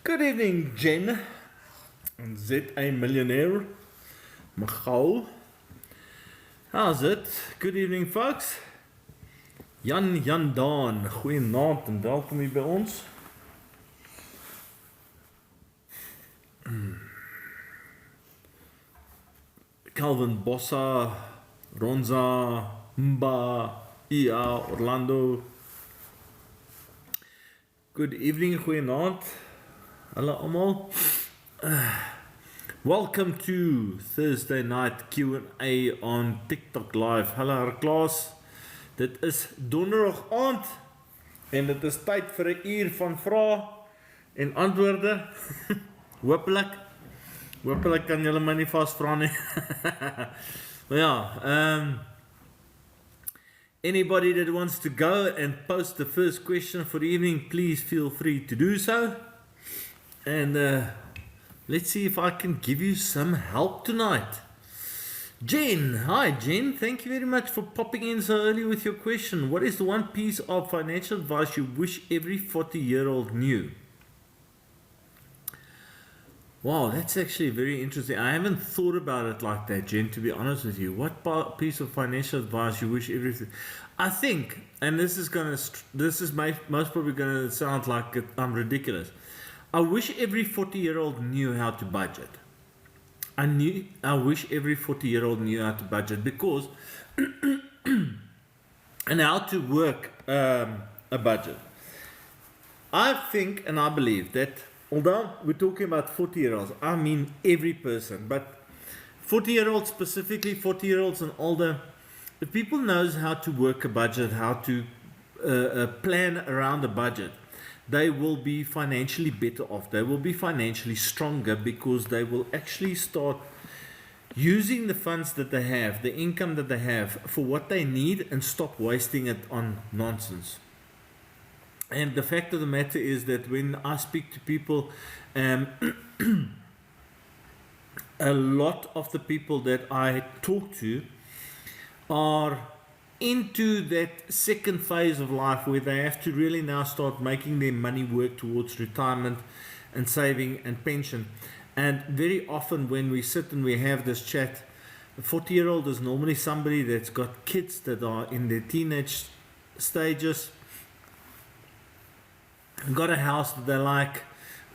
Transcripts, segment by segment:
Good evening, Jen and ZA Millionaire, Michal. How's it? Good evening, folks. Jan Daan, goeienaand en welkom hier by ons. Calvin Bossa, Ronza, Mba, Ia, Orlando. Good evening, goeienaand. Hallo almal. Welcome to Thursday night Q&A on TikTok Live. Hallo Klaas. Dit is donderdag aand en dit is tyd vir 'n uur van vrae en antwoorde. Hopelik kan julle my nie vasvra nie. Maar ja, anybody that wants to go and post the first question for the evening, please feel free to do so. And let's see if I can give you some help tonight. Jen, hi Jen, thank you very much for popping in so early with your question. What is the one piece of financial advice you wish every 40-year-old knew? Wow, that's actually very interesting. I haven't thought about it like that, Jen, to be honest with you. What piece of financial advice you wish everything? I think, and this is most probably gonna sound like I'm ridiculous. I wish every 40-year-old knew how to budget. I wish every 40-year-old knew how to budget because and how to work a budget. I think and I believe that although we're talking about 40-year-olds, I mean every person, but 40-year-olds specifically, 40-year-olds and older, if people knows how to work a budget, how to plan around a budget, they will be financially better off. They will be financially stronger because they will actually start using the funds that they have, the income that they have, for what they need and stop wasting it on nonsense. And the fact of the matter is that when I speak to people, a lot of the people that I talk to are into that second phase of life where they have to really now start making their money work towards retirement and saving and pension. And very often when we sit and we have this chat, a 40-year-old is normally somebody that's got kids that are in their teenage stages, got a house that they like,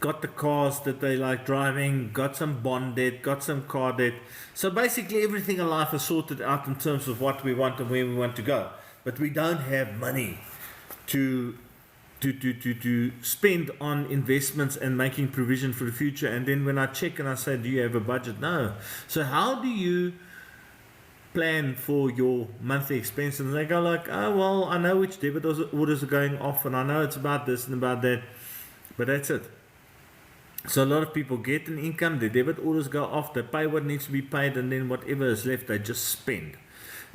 got the cars that they like driving, got some bond debt, got some car debt. So basically everything in life is sorted out in terms of what we want and where we want to go. But we don't have money to spend on investments and making provision for the future. And then when I check and I say, do you have a budget? No. So how do you plan for your monthly expenses? And they go like, oh, well, I know which debit orders are going off and I know it's about this and about that. But that's it. So a lot of people get an income, their debit orders go off, they pay what needs to be paid, and then whatever is left, they just spend.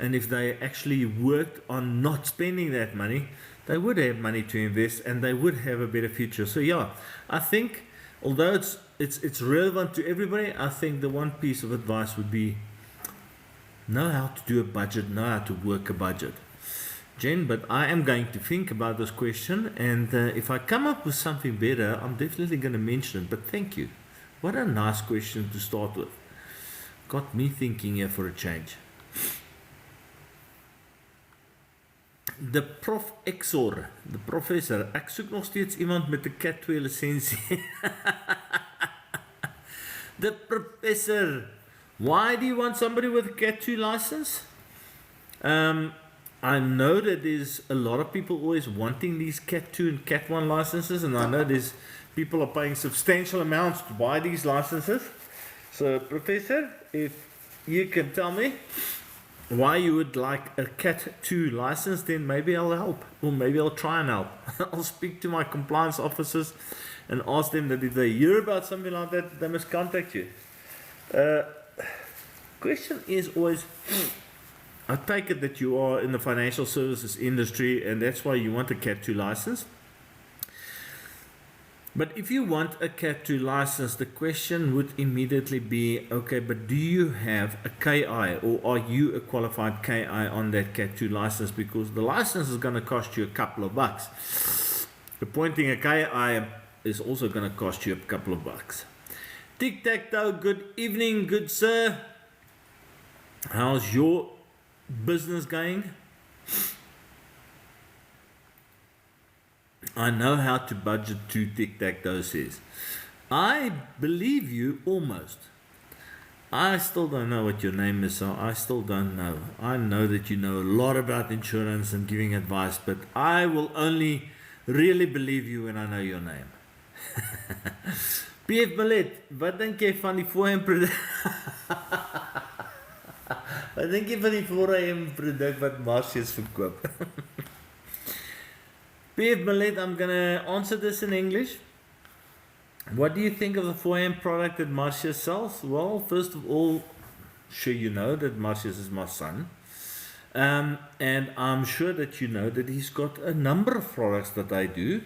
And if they actually worked on not spending that money, they would have money to invest and they would have a better future. So yeah, I think although it's relevant to everybody, I think the one piece of advice would be know how to do a budget, know how to work a budget. Jen, but I am going to think about this question, and if I come up with something better, I'm definitely going to mention it. But thank you. What a nice question to start with. Got me thinking here for a change. The Prof Exor, the professor, ek soek nog steeds iemand met 'n Cat 2 lisensie. The professor, why do you want somebody with a Cat 2 license? I know that there's a lot of people always wanting these Cat 2 and Cat 1 licenses, and I know there's people are paying substantial amounts to buy these licenses. So, Professor, if you can tell me why you would like a Cat 2 license, then maybe I'll help, or maybe I'll try and help. I'll speak to my compliance officers and ask them that if they hear about something like that, they must contact you. Question is always, I take it that you are in the financial services industry and that's why you want a Cat 2 license. But if you want a Cat 2 license, the question would immediately be, okay, but do you have a KI, or are you a qualified KI on that Cat 2 license? Because the license is going to cost you a couple of bucks. Appointing a KI is also going to cost you a couple of bucks. Tic-tac-toe, good evening, good sir. How's your business going? I know how to budget too, tic-tac-toe says. I believe you almost. I still don't know what your name is, so I still don't know. I know that you know a lot about insurance and giving advice, but I will only really believe you when I know your name. PF Millet, wat dink jy van die voorheen produk? Wat dink jy van die voorheen produk wat Marcius verkoop? PF Millet, I'm going to answer this in English. What do you think of the forehand product that Marcius sells? Well, first of all, sure you know that Marcius is my son. And I'm sure that you know that he's got a number of products that they do.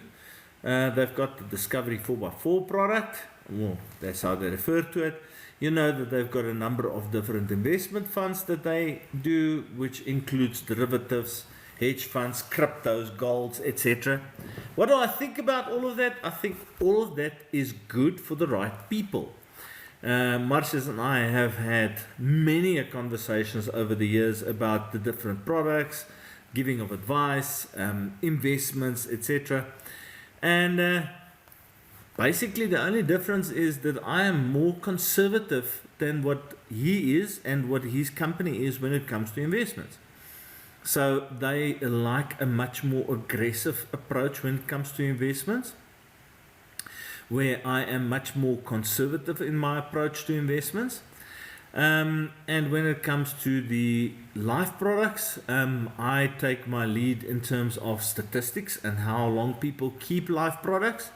They've got the Discovery 4x4 product. Well, that's how they refer to it. You know that they've got a number of different investment funds that they do, which includes derivatives, hedge funds, cryptos, golds, etc. What do I think about all of that? I think all of that is good for the right people. Marcius and I have had many conversations over the years about the different products, giving of advice, investments, etc. And basically the only difference is that I am more conservative than what he is and what his company is when it comes to investments. So they like a much more aggressive approach when it comes to investments, where I am much more conservative in my approach to investments. And when it comes to the life products, I take my lead in terms of statistics and how long people keep life products.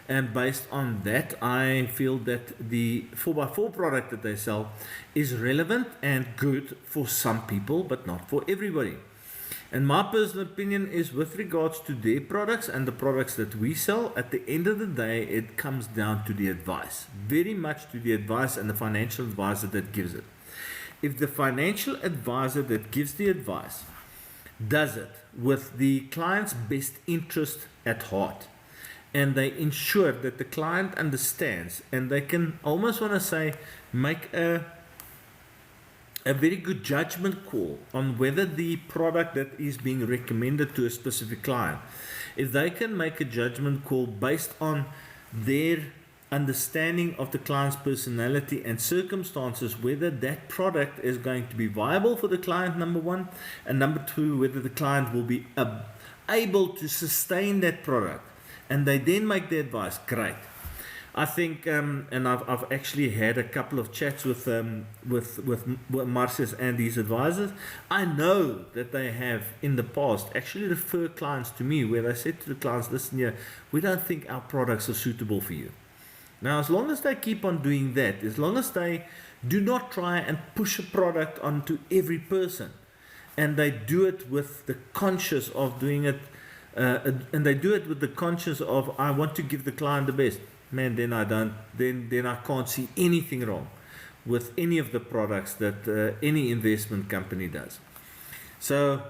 And based on that, I feel that the 4x4 product that they sell is relevant and good for some people, but not for everybody. And my personal opinion is, with regards to their products and the products that we sell, at the end of the day, it comes down to the advice. Very much to the advice and the financial advisor that gives it. If the financial advisor that gives the advice does it with the client's best interest at heart, and they ensure that the client understands, and they can almost want to say make a very good judgment call on whether the product that is being recommended to a specific client, if they can make a judgment call based on their understanding of the client's personality and circumstances, whether that product is going to be viable for the client, number one, and number two, whether the client will be able to sustain that product, and they then make the advice, great. I think, and I've actually had a couple of chats with Marcius and his advisors. I know that they have in the past actually referred clients to me, where they said to the clients, listen here, we don't think our products are suitable for you. Now, as long as they keep on doing that, as long as they do not try and push a product onto every person, and they do it with the conscience of doing it, and they do it with the conscience of, I want to give the client the best, man, then I can't see anything wrong with any of the products that any investment company does. So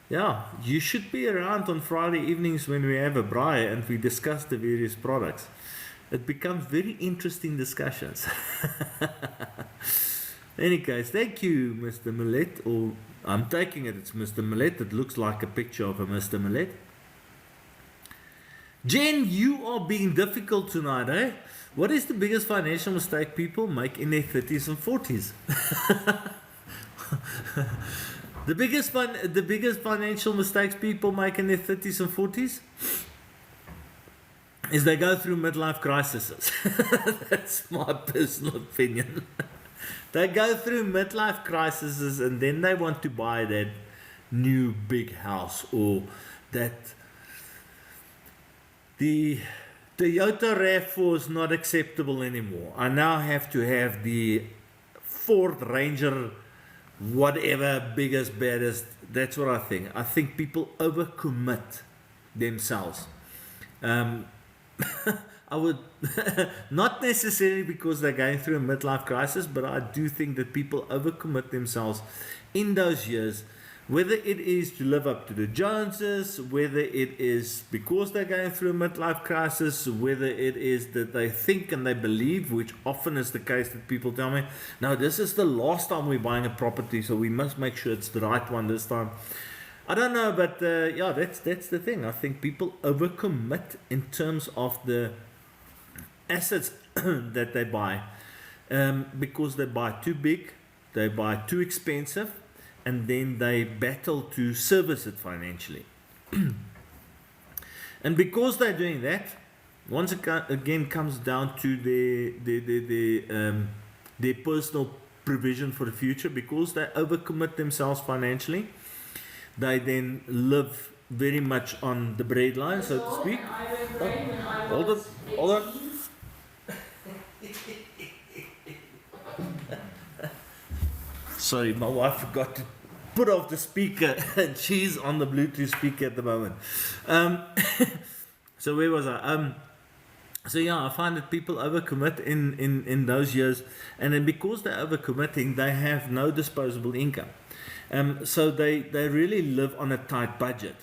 yeah, you should be around on Friday evenings when we have a braai and we discuss the various products. It becomes very interesting discussions. Any case, thank you, Mr. Millet, or I'm taking it's Mr. Millet. It looks like a picture of a Mr. Millet. Jen, you are being difficult tonight, eh? What is the biggest financial mistake people make in their 30s and 40s? The biggest financial mistakes people make in their 30s and 40s is they go through midlife crises. That's my personal opinion. They go through midlife crises and then they want to buy that new big house, or that the Toyota RAV4 is not acceptable anymore. I now have to have the Ford Ranger, whatever, biggest, baddest. That's what I think. I think people overcommit themselves. I would not necessarily because they're going through a midlife crisis, but I do think that people overcommit themselves in those years Whether it is to live up to the Joneses, whether it is because they're going through a midlife crisis, whether it is that they think and they believe, which often is the case that people tell me, no, this is the last time we're buying a property, so we must make sure it's the right one this time. I don't know, but yeah, that's the thing. I think people overcommit in terms of the assets that they buy, because they buy too big, they buy too expensive, and then they battle to service it financially. And because they're doing that, once again comes down to their personal provision for the future, because they overcommit themselves financially, they then live very much on the breadline, so to speak. Oh, hold on. Sorry, my wife forgot to put off the speaker and she's on the Bluetooth speaker at the moment. So where was I? So yeah, I find that people overcommit in those years, and then because they're overcommitting, they have no disposable income. So they really live on a tight budget.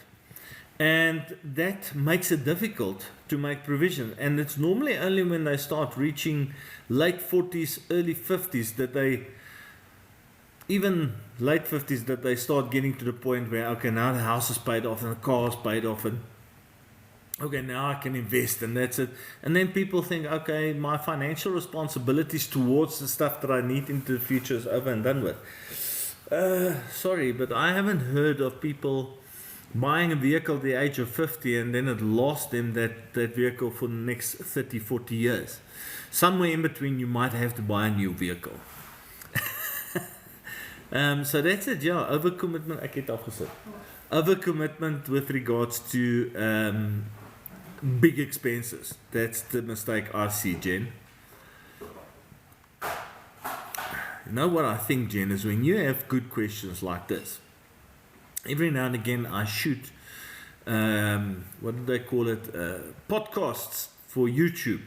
And that makes it difficult to make provision. And it's normally only when they start reaching late 40s, early 50s that they, even late 50s, that they start getting to the point where, okay, now the house is paid off and the car is paid off, and okay, now I can invest, and that's it. And then people think, okay, my financial responsibilities towards the stuff that I need into the future is over and done with. Sorry, but I haven't heard of people buying a vehicle at the age of 50 and then it lost them that vehicle for the next 30, 40 years. Somewhere in between, you might have to buy a new vehicle. So that's it, yeah. Overcommitment, ek het afgesit. Overcommitment with regards to big expenses. That's the mistake I see, Jen. You know what I think, Jen, is when you have good questions like this, every now and again I shoot, what do they call it, podcasts for YouTube.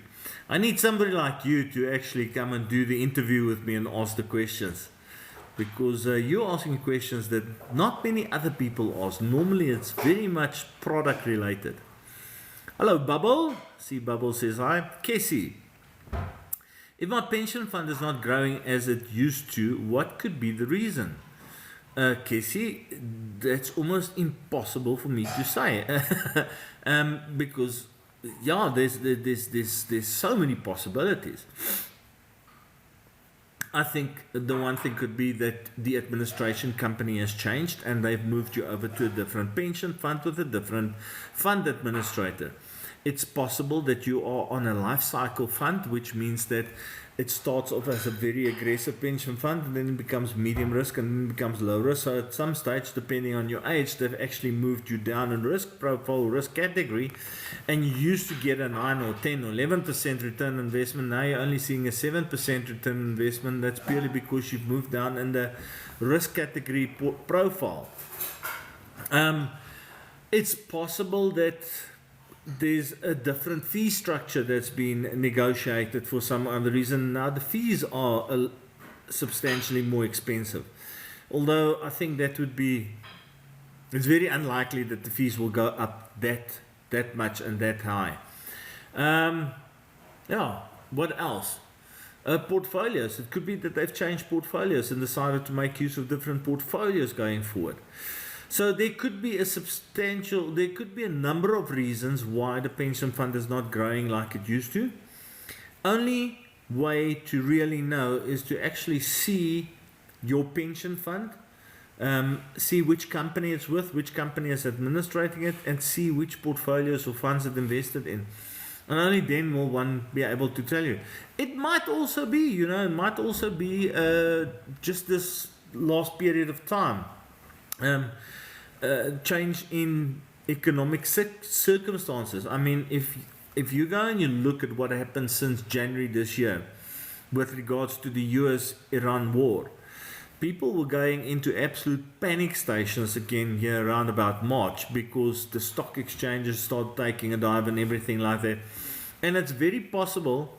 I need somebody like you to actually come and do the interview with me and ask the questions. Because you're asking questions that not many other people ask. Normally it's very much product related. Hello, Bubble. See, Bubble says hi. Casey, if my pension fund is not growing as it used to, what could be the reason? Casey, that's almost impossible for me to say. Because, yeah, there's so many possibilities. I think the one thing could be that the administration company has changed and they've moved you over to a different pension fund with a different fund administrator. It's possible that you are on a life cycle fund, which means that it starts off as a very aggressive pension fund and then it becomes medium risk and then it becomes low risk. So at some stage, depending on your age, they've actually moved you down in risk profile, risk category, and you used to get a 9 or 10 or 11% return investment. Now you're only seeing a 7% return investment. That's purely because you've moved down in the risk category profile. It's possible that there's a different fee structure that's been negotiated for some other reason. Now the fees are substantially more expensive. Although I think that would be, it's very unlikely that the fees will go up that much and that high. Yeah, what else? Portfolios. It could be that they've changed portfolios and decided to make use of different portfolios going forward. So there could be a number of reasons why the pension fund is not growing like it used to. Only way to really know is to actually see your pension fund, see which company it's with, which company is administrating it, and see which portfolios or funds it invested in. And only then will one be able to tell you. It might also be, just this last period of time. Change in economic circumstances. I mean, if you go and you look at what happened since January this year with regards to the US-Iran war, people were going into absolute panic stations again here around about March because the stock exchanges started taking a dive and everything like that. And it's very possible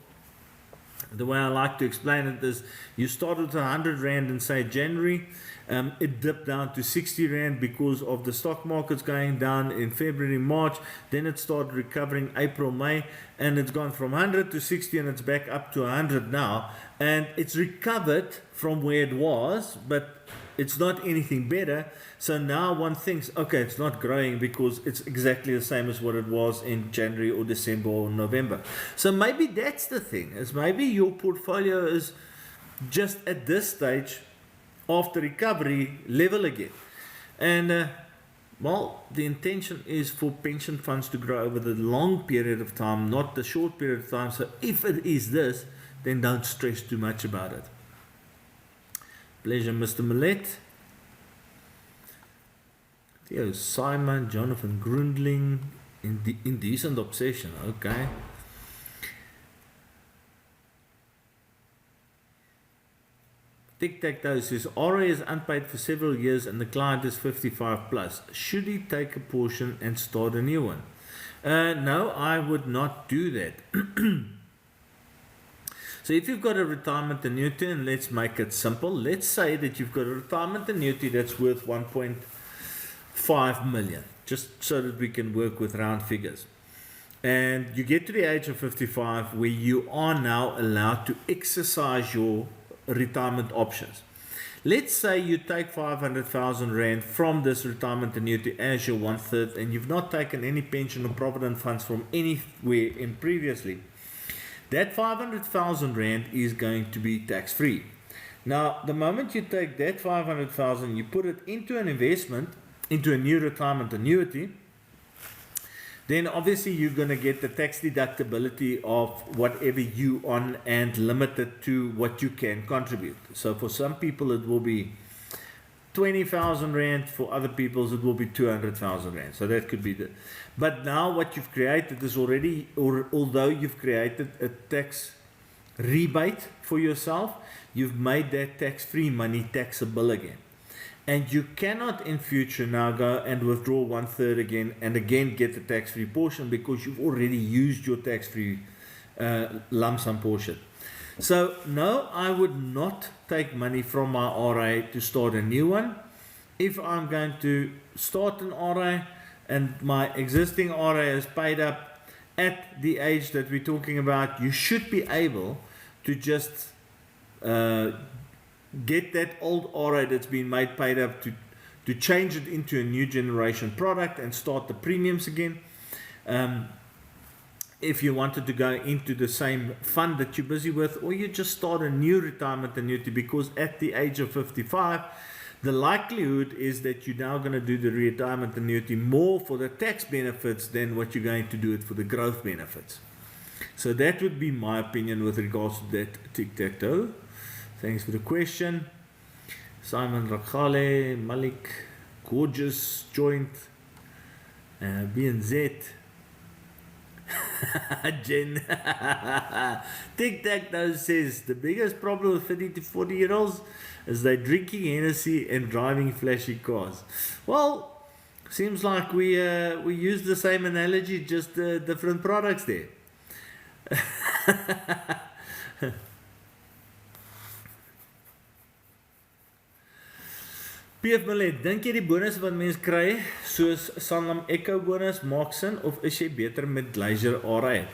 The way I like to explain it is you start with 100 Rand in, say, January. It dipped down to 60 Rand because of the stock markets going down in February, March. Then it started recovering April, May, and it's gone from 100 to 60 and it's back up to 100 now. And it's recovered from where it was, but it's not anything better. So now one thinks, okay, it's not growing because it's exactly the same as what it was in January or December or November. So maybe that's the thing, is maybe your portfolio is just at this stage after recovery level again. And well, the intention is for pension funds to grow over the long period of time, not the short period of time. So if it is this, then don't stress too much about it. Pleasure, Mr. Millet. Theo Simon, Jonathan Grundling, Indecent Obsession, okay. Tic-tac-toe says, RA is unpaid for several years and the client is 55 plus. Should he take a portion and start a new one? No, I would not do that. So if you've got a retirement annuity, and let's make it simple, let's say that you've got a retirement annuity that's worth 1.5 million, just so that we can work with round figures. And you get to the age of 55 where you are now allowed to exercise your retirement options. Let's say you take 500,000 Rand from this retirement annuity as your 1/3, and you've not taken any pension or provident funds from anywhere in previously. That 500,000 Rand is going to be tax-free. Now, the moment you take that 500,000, you put it into an investment, into a new retirement annuity, then obviously you're going to get the tax deductibility of whatever you on and limited to what you can contribute. So for some people it will be 20,000 Rand, for other people it will be 200,000 Rand. So that could be the. But now what you've created is already, although you've created a tax rebate for yourself, you've made that tax-free money taxable again. And you cannot in future now go and withdraw 1/3 again and again get the tax-free portion because you've already used your tax-free lump sum portion. So no, I would not take money from my RA to start a new one. If I'm going to start an RA and my existing RA is paid up at the age that we're talking about, you should be able to just get that old RA that's been made paid up to change it into a new generation product and start the premiums again. If you wanted to go into the same fund that you're busy with, or you just start a new retirement annuity, because at the age of 55, the likelihood is that you're now going to do the retirement annuity more for the tax benefits than what you're going to do it for the growth benefits. So that would be my opinion with regards to that tic-tac-toe. Thanks for the question. Simon Rakhale, Malik, gorgeous joint, B&Z. Jen. Tic-tac-toe says the biggest problem with 30 to 40 year olds is they drinking Hennessy and driving flashy cars. Well, seems like we use the same analogy, just different products there. PF Millet, dink jy die bonus wat mens kry soos Sanlam Echo bonus maak sin, of is jy beter met Glacier RA?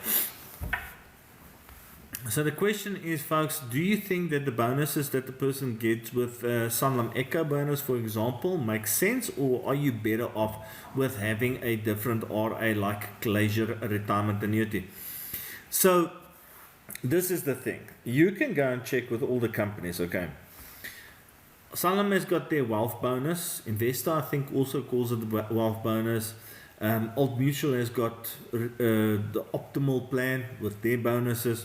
So the question is, folks, do you think that the bonuses that the person gets with Sanlam Echo bonus, for example, make sense, or are you better off with having a different RA like Glacier retirement annuity? So this is the thing. You can go and check with all the companies, okay? Sanlam has got their wealth bonus. Investor, I think, also calls it the wealth bonus. Old Mutual has got the optimal plan with their bonuses.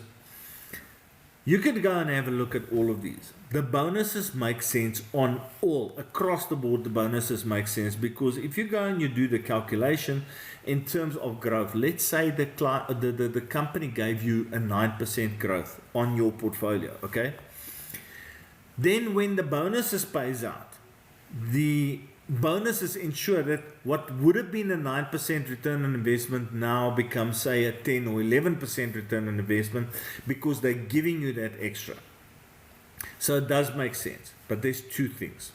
You can go and have a look at all of these. The bonuses make sense on all, across the board. The bonuses make sense, because if you go and you do the calculation in terms of growth, let's say the company gave you a 9% growth on your portfolio, okay? Then when the bonuses pays out, the bonuses ensure that what would have been a 9% return on investment now becomes, say, a 10 or 11% return on investment because they're giving you that extra. So it does make sense, but there's two things.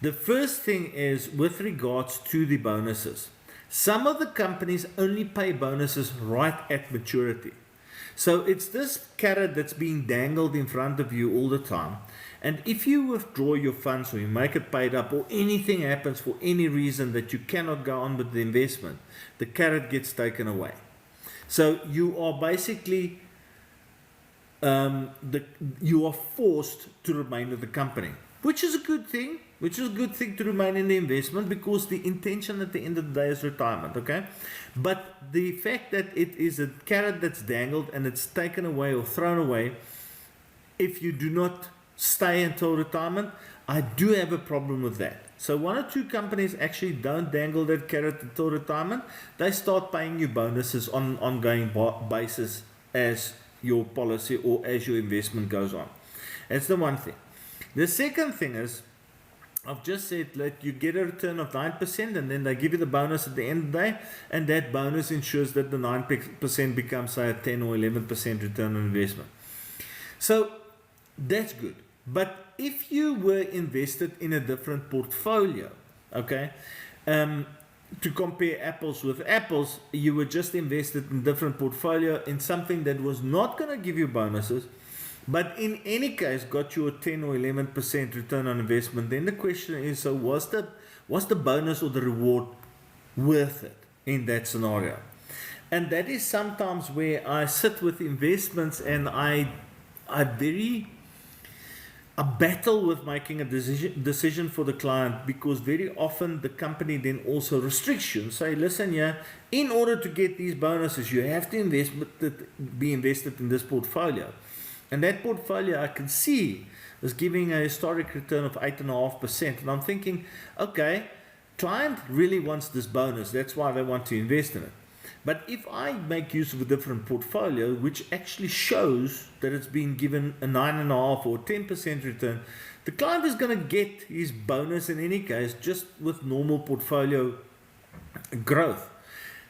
The first thing is with regards to the bonuses. Some of the companies only pay bonuses right at maturity. So it's this carrot that's being dangled in front of you all the time. And if you withdraw your funds or you make it paid up or anything happens for any reason that you cannot go on with the investment, the carrot gets taken away. So you are basically, you are forced to remain with the company, which is a good thing. Which is a good thing to remain in the investment because the intention at the end of the day is retirement, okay? But the fact that it is a carrot that's dangled and it's taken away or thrown away, if you do not stay until retirement, I do have a problem with that. So one or two companies actually don't dangle that carrot until retirement. They start paying you bonuses on an ongoing basis as your policy or as your investment goes on. That's the one thing. The second thing is, I've just said that you get a return of 9% and then they give you the bonus at the end of the day, and that bonus ensures that the 9% becomes, say, a 10 or 11% return on investment. So that's good. But if you were invested in a different portfolio, okay, to compare apples with apples, you were just invested in a different portfolio in something that was not going to give you bonuses, but in any case got you a 10 or 11% return on investment, then the question is, so was the bonus or the reward worth it in that scenario? And that is sometimes where I sit with investments and I battle with making a decision for the client, because very often the company then also restricts you and say, listen, yeah, in order to get these bonuses, you have to be invested in this portfolio. And that portfolio I can see is giving a historic return of 8.5%. And I'm thinking, okay, client really wants this bonus. That's why they want to invest in it. But if I make use of a different portfolio, which actually shows that it's been given a 9.5 or 10% return, the client is going to get his bonus in any case, just with normal portfolio growth.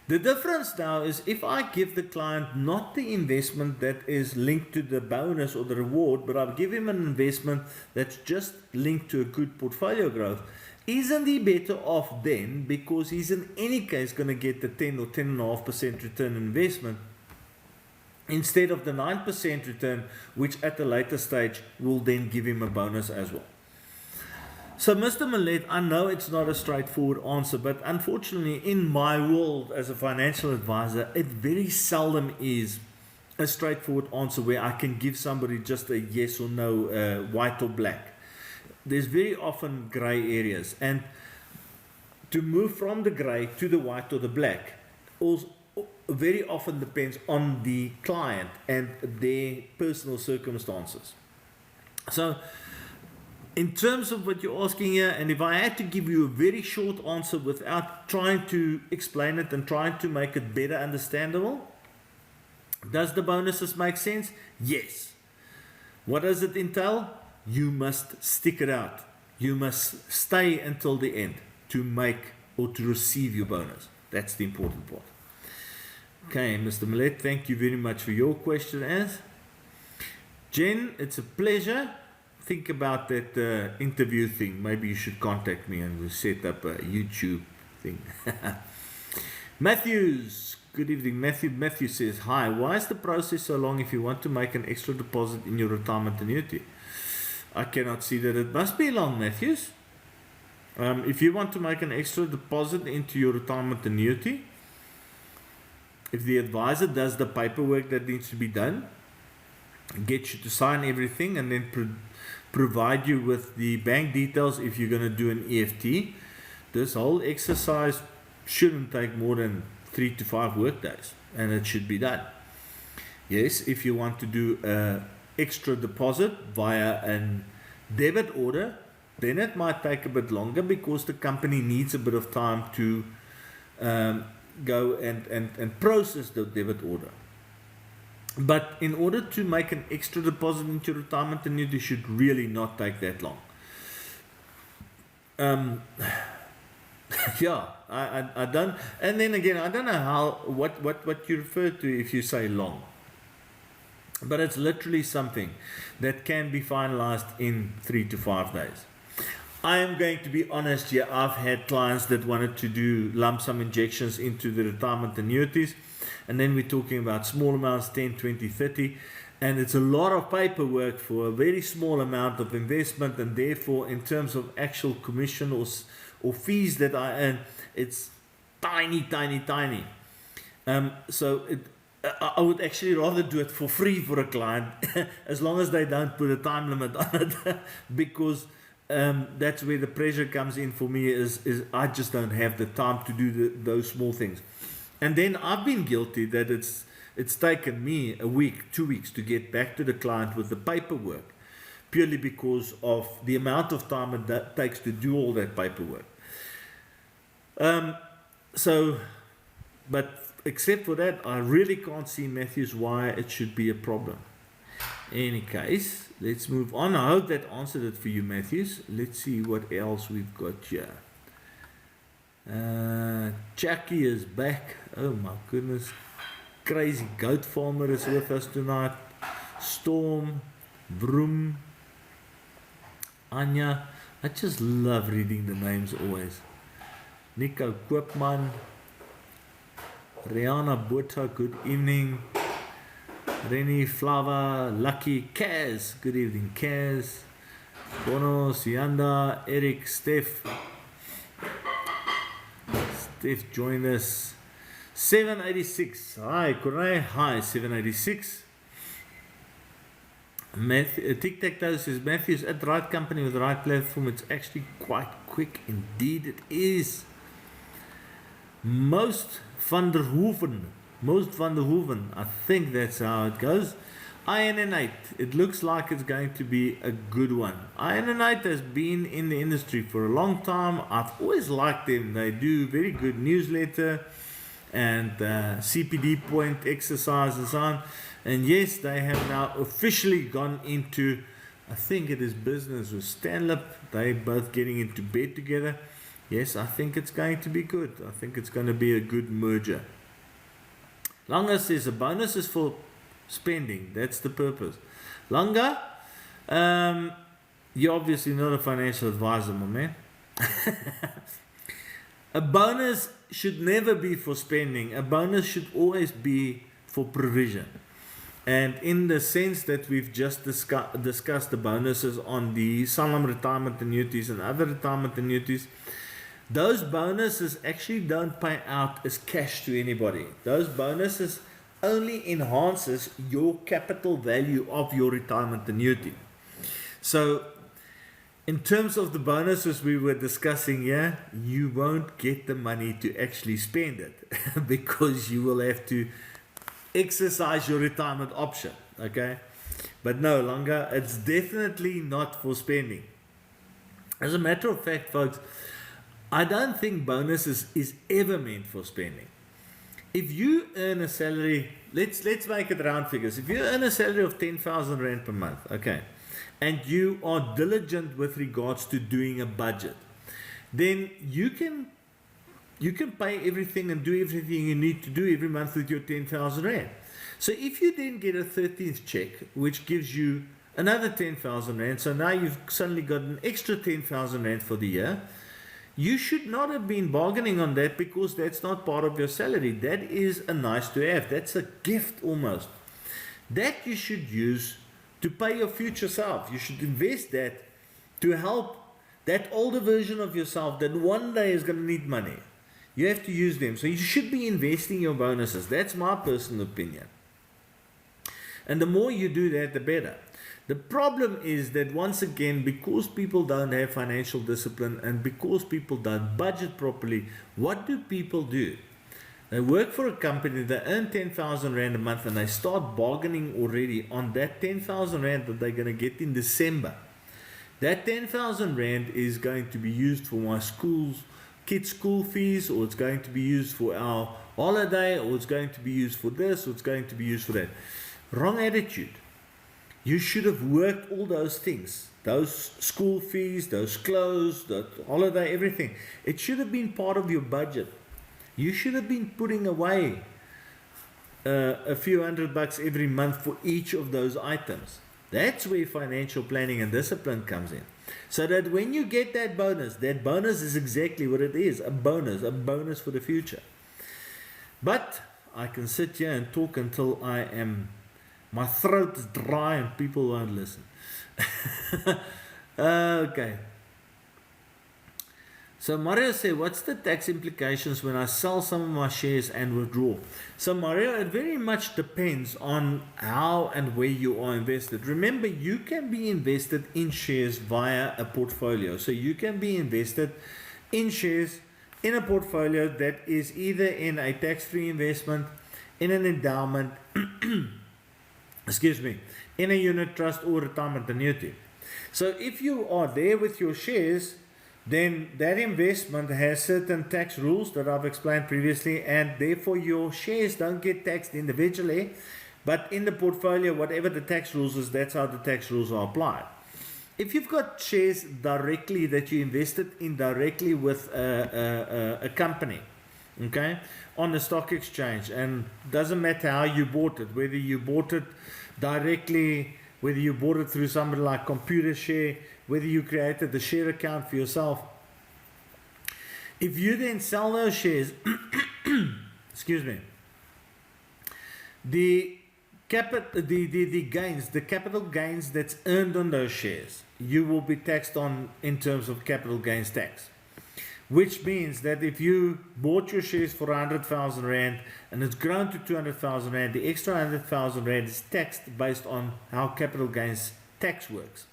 The difference now is if I give the client not the investment that is linked to the bonus or the reward, but I give him an investment that's just linked to a good portfolio growth, isn't he better off then, because he's in any case going to get the 10 or 10.5% return on investment instead of the 9% return, which at a later stage will then give him a bonus as well. So Mr. Millet, I know it's not a straightforward answer, but unfortunately in my world as a financial advisor, it very seldom is a straightforward answer where I can give somebody just a yes or no, white or black. There's very often gray areas, and to move from the gray to the white or the black also very often depends on the client and their personal circumstances. So in terms of what you're asking here, and if I had to give you a very short answer without trying to explain it and trying to make it better understandable, does the bonuses make sense? Yes. What does it entail? You must stick it out. You must stay until the end to make or to receive your bonus. That's the important part. Okay, Mr. Millet, thank you very much for your question. As Jen, it's a pleasure. Think about that interview thing. Maybe you should contact me and we'll set up a YouTube thing. Matthews, good evening. Matthew says, hi, why is the process so long if you want to make an extra deposit in your retirement annuity? I cannot see that it must be long, Matthews. If you want to make an extra deposit into your retirement annuity, if the advisor does the paperwork that needs to be done, get you to sign everything, and then provide you with the bank details if you're going to do an EFT, this whole exercise shouldn't take more than 3 to 5 work days, and it should be done. Yes, if you want to do an extra deposit via a debit order, then it might take a bit longer because the company needs a bit of time to go and process the debit order. But in order to make an extra deposit into retirement annuity, should really not take that long. Yeah, I don't, and then again, I don't know what you refer to if you say long, but it's literally something that can be finalized in 3 to 5 days. I am going to be honest here. I've had clients that wanted to do lump sum injections into the retirement annuities, and then we're talking about small amounts, 10, 20, 30, and it's a lot of paperwork for a very small amount of investment, and therefore in terms of actual commission or fees that I earn, it's tiny. I would actually rather do it for free for a client as long as they don't put a time limit on it because that's where the pressure comes in for me is I just don't have the time to do those small things. And then I've been guilty that it's taken me a week, 2 weeks to get back to the client with the paperwork purely because of the amount of time it takes to do all that paperwork. But except for that, I really can't see, Matthews, why it should be a problem. In any case, let's move on. I hope that answered it for you, Matthews. Let's see what else we've got here. Jackie is back. Oh my goodness. Crazy Goat Farmer is with us tonight. Storm, Vroom, Anya. I just love reading the names always. Nico Koopman, Rihanna Botha, good evening. Rennie, Flava, Lucky, Kaz, good evening, Kaz. Bono, Sianda, Eric, Steph joined us. 786, hi Corey, hi 786. Tic Tac Toe says, Matthews, at the right company with the right platform, it's actually quite quick. Indeed it is. Most van der Hoeven, I think that's how it goes. INN8, it looks like it's going to be a good one. INN8 has been in the industry for a long time. I've always liked them. They do very good newsletter and CPD point exercise and so on. And yes, they have now officially gone into, I think it is business with Stanlip. They're both getting into bed together. Yes, I think it's going to be good. I think it's going to be a good merger. Langa says the bonus is for spending. That's the purpose. Langa, you're obviously not a financial advisor, my man. A bonus should never be for spending. A bonus should always be for provision. And in the sense that we've just discussed the bonuses on the Sanlam retirement annuities and other retirement annuities, those bonuses actually don't pay out as cash to anybody. Those bonuses only enhances your capital value of your retirement annuity. So in terms of the bonuses we were discussing here, you won't get the money to actually spend it because you will have to exercise your retirement option. Okay, but no longer, it's definitely not for spending. As a matter of fact, folks, I don't think bonuses is ever meant for spending. If you earn a salary, let's make it round figures. If you earn a salary of 10,000 Rand per month, okay, and you are diligent with regards to doing a budget, then you can pay everything and do everything you need to do every month with your 10,000 Rand. So if you then get a 13th check, which gives you another 10,000 Rand, so now you've suddenly got an extra 10,000 Rand for the year, you should not have been bargaining on that because that's not part of your salary. That is a nice to have. That's a gift almost. That you should use to pay your future self. You should invest that to help that older version of yourself that one day is going to need money. You have to use them. So you should be investing your bonuses. That's my personal opinion. And the more you do that, the better. The problem is that once again, because people don't have financial discipline and because people don't budget properly, what do people do? They work for a company, they earn 10,000 Rand a month and they start bargaining already on that 10,000 Rand that they're going to get in December. That 10,000 Rand is going to be used for my kids' school fees, or it's going to be used for our holiday, or it's going to be used for this, or it's going to be used for that. Wrong attitude. You should have worked all those things, those school fees, those clothes, the holiday, everything. It should have been part of your budget. You should have been putting away a few $100 every month for each of those items. That's where financial planning and discipline comes in. So that when you get that bonus is exactly what it is, a bonus for the future. But I can sit here and talk until my throat is dry and people won't listen. Okay. So Mario said, what's the tax implications when I sell some of my shares and withdraw? So Mario, it very much depends on how and where you are invested. Remember, you can be invested in shares via a portfolio. So you can be invested in shares in a portfolio that is either in a tax-free investment, in an endowment, in a unit trust or retirement annuity. So if you are there with your shares, then that investment has certain tax rules that I've explained previously, and therefore your shares don't get taxed individually, but in the portfolio, whatever the tax rules is, that's how the tax rules are applied. If you've got shares directly that you invested in directly with a company, okay, on the stock exchange, and doesn't matter how you bought it, whether you bought it directly, whether you bought it through somebody like Computershare, whether you created the share account for yourself. If you then sell those shares, the gains, the capital gains that's earned on those shares, you will be taxed on in terms of capital gains tax. Which means that if you bought your shares for 100,000 Rand and it's grown to 200,000 Rand, the extra 100,000 Rand is taxed based on how capital gains tax works.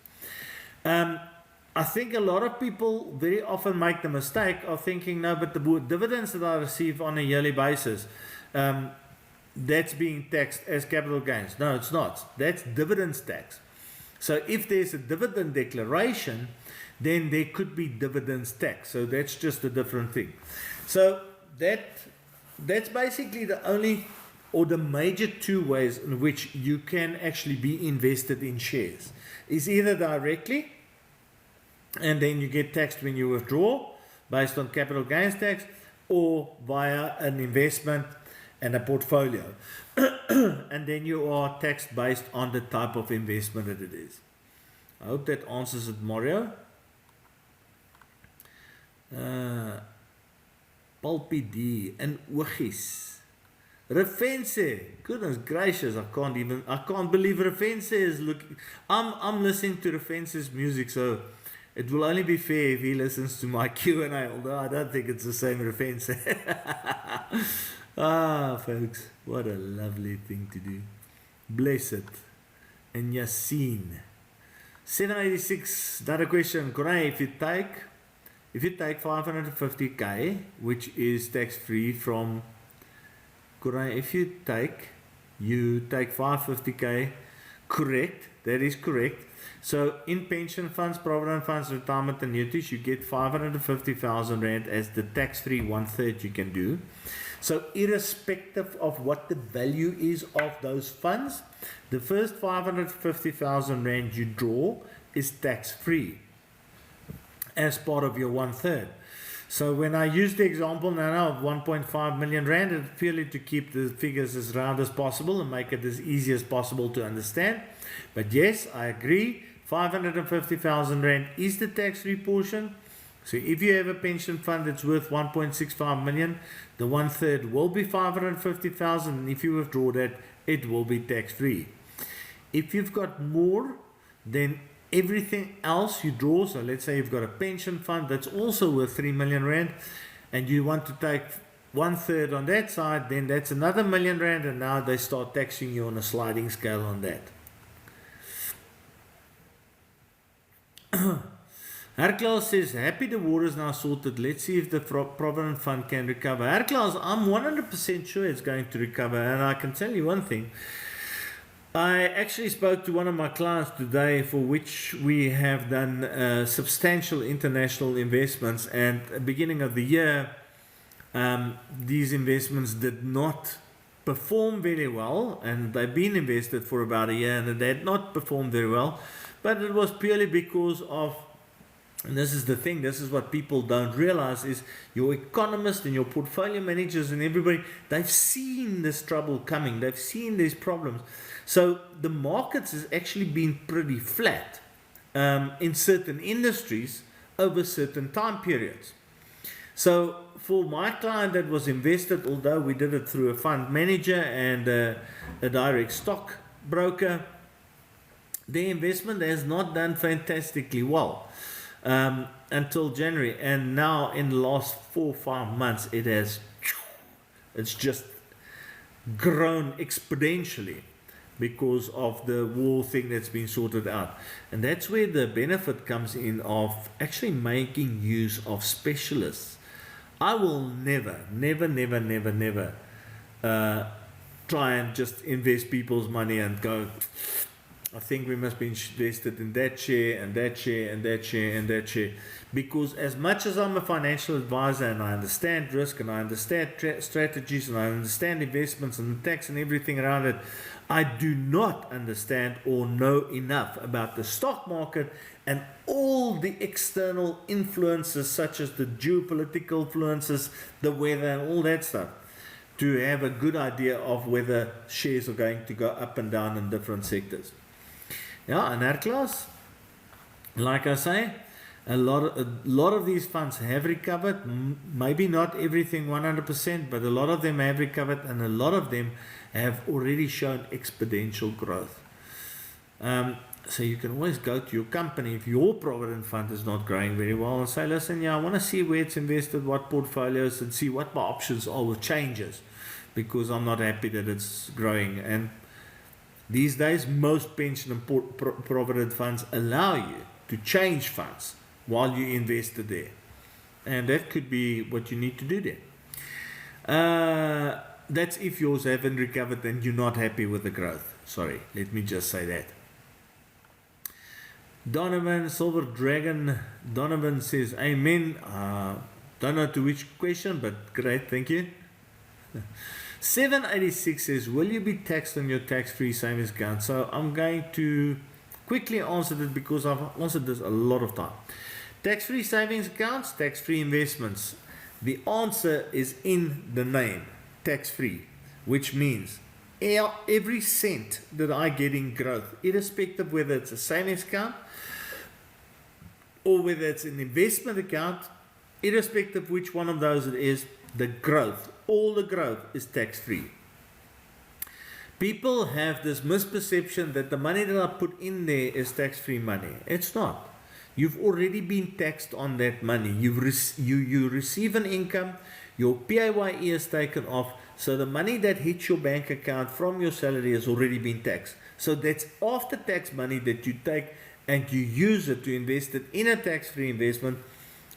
I think a lot of people very often make the mistake of thinking, no, but the dividends that I receive on a yearly basis, that's being taxed as capital gains. No, it's not. That's dividends tax. So if there's a dividend declaration, then there could be dividends tax. So that's just a different thing. So that's basically the only or the major two ways in which you can actually be invested in shares. Is either directly, and then you get taxed when you withdraw based on capital gains tax, or via an investment and a portfolio. And then you are taxed based on the type of investment that it is. I hope that answers it, Mario. Pulpy D and Wachis. Refense, goodness gracious, I can't believe Refense is looking. I'm listening to Refense's music, so it will only be fair if he listens to my Q&A, although I don't think it's the same Refense. Folks, what a lovely thing to do. Blessed and Yassine. 786, another question. Corey, if you take 550k, which is tax-free from Corey, if you take 550k, correct, that is correct. So in pension funds, provident funds, retirement annuities, you get 550,000 Rand as the tax-free 1/3 you can do. So irrespective of what the value is of those funds, the first 550,000 Rand you draw is tax-free as part of your 1/3. So when I use the example now of 1.5 million Rand, it's purely to keep the figures as round as possible and make it as easy as possible to understand. But yes, I agree, 550,000 Rand is the tax-free portion. So if you have a pension fund that's worth 1.65 million, the 1/3 will be 550,000, and if you withdraw that, it will be tax-free. If you've got more, then everything else you draw, so let's say you've got a pension fund that's also worth 3 million Rand, and you want to take 1/3 on that side, then that's another million Rand, and now they start taxing you on a sliding scale on that. Herklaus says, happy the war is now sorted. Let's see if the Provident Fund can recover. Herklaus, I'm 100% sure it's going to recover, and I can tell you one thing. I actually spoke to one of my clients today, for which we have done substantial international investments, and at the beginning of the year, these investments did not perform very well, and they've been invested for about a year and they had not performed very well, but it was purely because of, and this is the thing, this is what people don't realize, is your economists and your portfolio managers and everybody, they've seen this trouble coming, they've seen these problems. So the markets has actually been pretty flat in certain industries over certain time periods. So for my client that was invested, although we did it through a fund manager and a direct stock broker, the investment has not done fantastically well until January, and now in the last 4 or 5 months it's just grown exponentially because of the war thing that's been sorted out. And that's where the benefit comes in of actually making use of specialists. I will never try and just invest people's money and go, I think we must be invested in that share and that share and that share and that share. Because as much as I'm a financial advisor and I understand risk and I understand strategies and I understand investments and tax and everything around it, I do not understand or know enough about the stock market and all the external influences such as the geopolitical influences, the weather and all that stuff, to have a good idea of whether shares are going to go up and down in different sectors. Yeah, and that class, like I say, a lot of these funds have recovered, maybe not everything 100%, but a lot of them have recovered, and a lot of them have already shown exponential growth. So you can always go to your company if your provident fund is not growing very well and say, listen, I want to see where it's invested, what portfolios, and see what my options are with changes, because I'm not happy that it's growing. And these days, most pension and provident funds allow you to change funds while you invested there. And that could be what you need to do there. That's if yours haven't recovered and you're not happy with the growth. Sorry, let me just say that. Donovan, Silver Dragon, Donovan says, Amen. Don't know to which question, but great, thank you. 786 says, will you be taxed on your tax-free savings account? So I'm going to quickly answer this because I've answered this a lot of time. Tax-free savings accounts, tax-free investments. The answer is in the name, tax-free, which means every cent that I get in growth, irrespective whether it's a savings account or whether it's an investment account, irrespective which one of those it is, the growth, all the growth is tax-free. People have this misperception that the money that I put in there is tax-free money. It's not. You've already been taxed on that money. You receive an income, your PAYE is taken off, so the money that hits your bank account from your salary has already been taxed. So that's after-tax money that you take and you use it to invest it in a tax-free investment.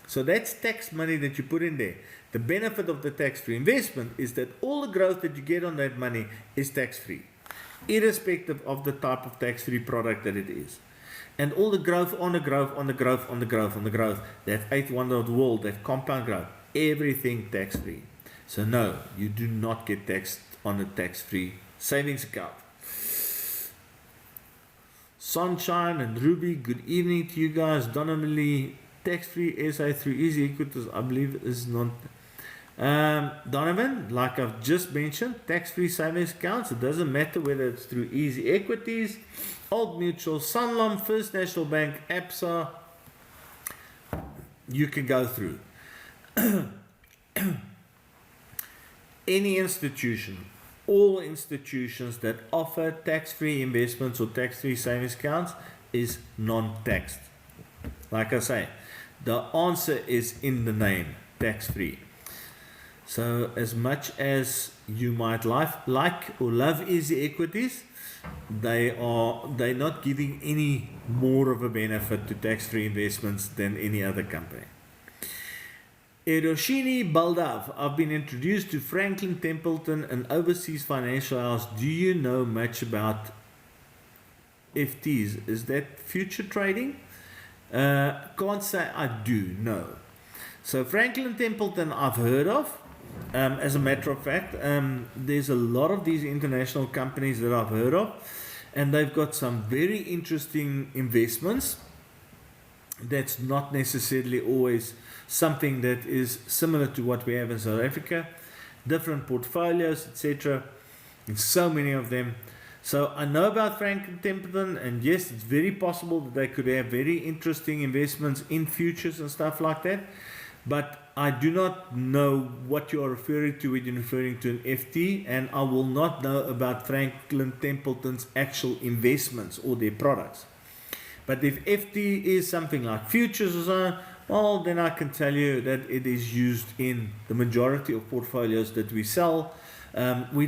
So that's tax money that you put in there. The benefit of the tax-free investment is that all the growth that you get on that money is tax-free, irrespective of the type of tax-free product that it is. And all the growth on the growth, on the growth, on the growth, on the growth, that eighth wonder of the world, that compound growth, everything tax-free. So no, you do not get taxed on a tax-free savings account. Sunshine and Ruby, good evening to you guys. Donovan, tax-free SA through Easy Equities, I believe is not. Donovan, like I've just mentioned, tax-free savings accounts, it doesn't matter whether it's through Easy Equities, Old Mutual, Sanlam, First National Bank, ABSA, you can go through. Any institution, all institutions that offer tax-free investments or tax-free savings accounts is non-taxed. Like I say, the answer is in the name, tax-free. So as much as you might like or love Easy Equities, they're not giving any more of a benefit to tax-free investments than any other company. Eroshini Baldav, I've been introduced to Franklin Templeton, an overseas financial house. Do you know much about FTs? Is that future trading? Can't say I do, no. So Franklin Templeton I've heard of. As a matter of fact, there's a lot of these international companies that I've heard of, and they've got some very interesting investments. That's not necessarily always something that is similar to what we have in South Africa. Different portfolios, etc. And so many of them. So I know about Franklin Templeton, and yes, it's very possible that they could have very interesting investments in futures and stuff like that. But I do not know what you are referring to when you're referring to an FT, and I will not know about Franklin Templeton's actual investments or their products. But if FT is something like futures or so, well, then I can tell you that it is used in the majority of portfolios that we sell. We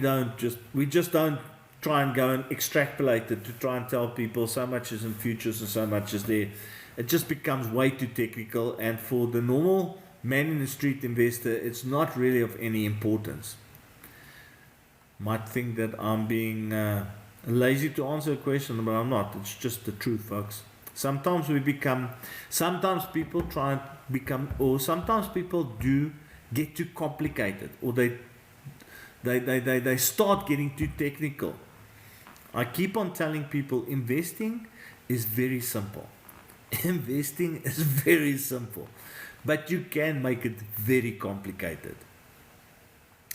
just don't try and go and extrapolate it to try and tell people so much is in futures and so much is there. It just becomes way too technical, and for the normal man in the street investor, it's not really of any importance. Might think that I'm being lazy to answer a question, but I'm not. It's just the truth, folks. Sometimes people try and become, or sometimes people do get too complicated, or they start getting too technical. I keep on telling people investing is very simple. Investing is very simple, but you can make it very complicated.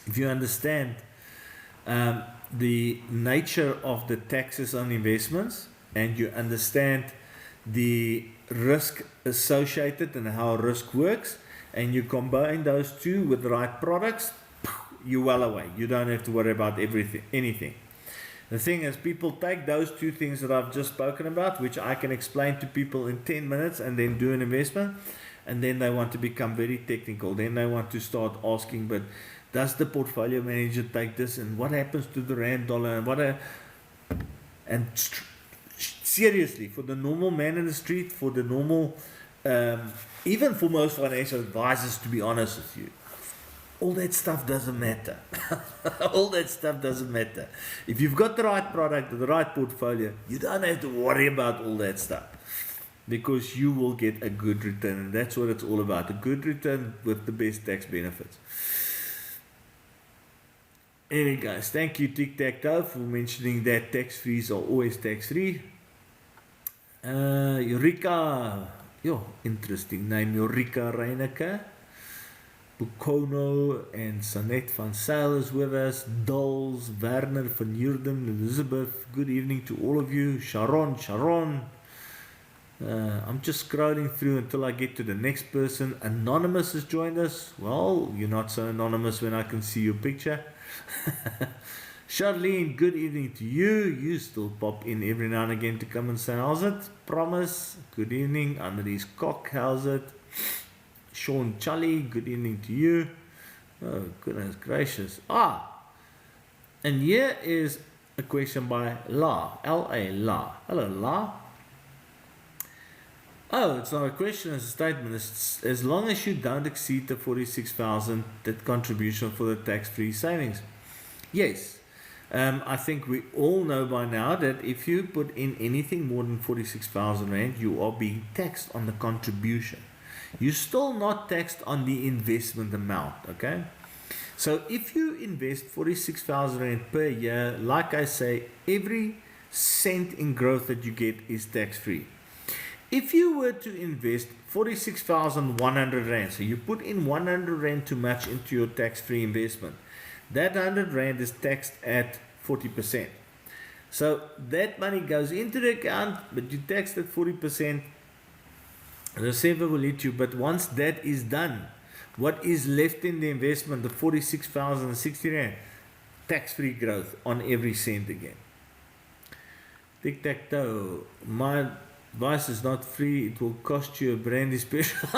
If you understand the nature of the taxes on investments, and you understand the risk associated and how risk works, and you combine those two with the right products, you're well away. You don't have to worry about anything. The thing is, people take those two things that I've just spoken about, which I can explain to people in 10 minutes, and then do an investment, and then they want to become very technical. Then they want to start asking, but does the portfolio manager take this, and what happens to the rand dollar, and seriously, for the normal man in the street, for the normal, even for most financial advisors, to be honest with you, all that stuff doesn't matter. All that stuff doesn't matter. If you've got the right product, the right portfolio, you don't have to worry about all that stuff, because you will get a good return, and that's what it's all about, a good return with the best tax benefits. Anyway, guys, thank you Tic Tac Toe for mentioning that tax-frees are always tax-free. Eureka, interesting name, Eureka Reineke. Bukono and Sanet van Sail is with us. Dolls, Werner van Heerden, Elizabeth, good evening to all of you. Sharon. I'm just scrolling through until I get to the next person. Anonymous has joined us. Well, you're not so anonymous when I can see your picture. Charlene, good evening to you. You still pop in every now and again to come and say how's it. Promise, good evening. Annelies Kok, how's it. Sean Chally, good evening to you. Oh, goodness gracious. And here is a question by La, L-A, La. Hello, La. Oh, it's not a question, it's a statement. It's, as long as you don't exceed the 46,000, that contribution for the tax-free savings. Yes. I think we all know by now that if you put in anything more than 46,000 Rand, you are being taxed on the contribution. You're still not taxed on the investment amount, okay? So if you invest 46,000 Rand per year, like I say, every cent in growth that you get is tax-free. If you were to invest 46,100 Rand, so you put in 100 Rand too much into your tax-free investment, that 100 Rand is taxed at 40%. So that money goes into the account, but you taxed at 40%. The saver will hit you, but once that is done, what is left in the investment, the 46,060 Rand, tax-free growth on every cent again. Tic-tac-toe, my advice is not free, it will cost you a brandy special.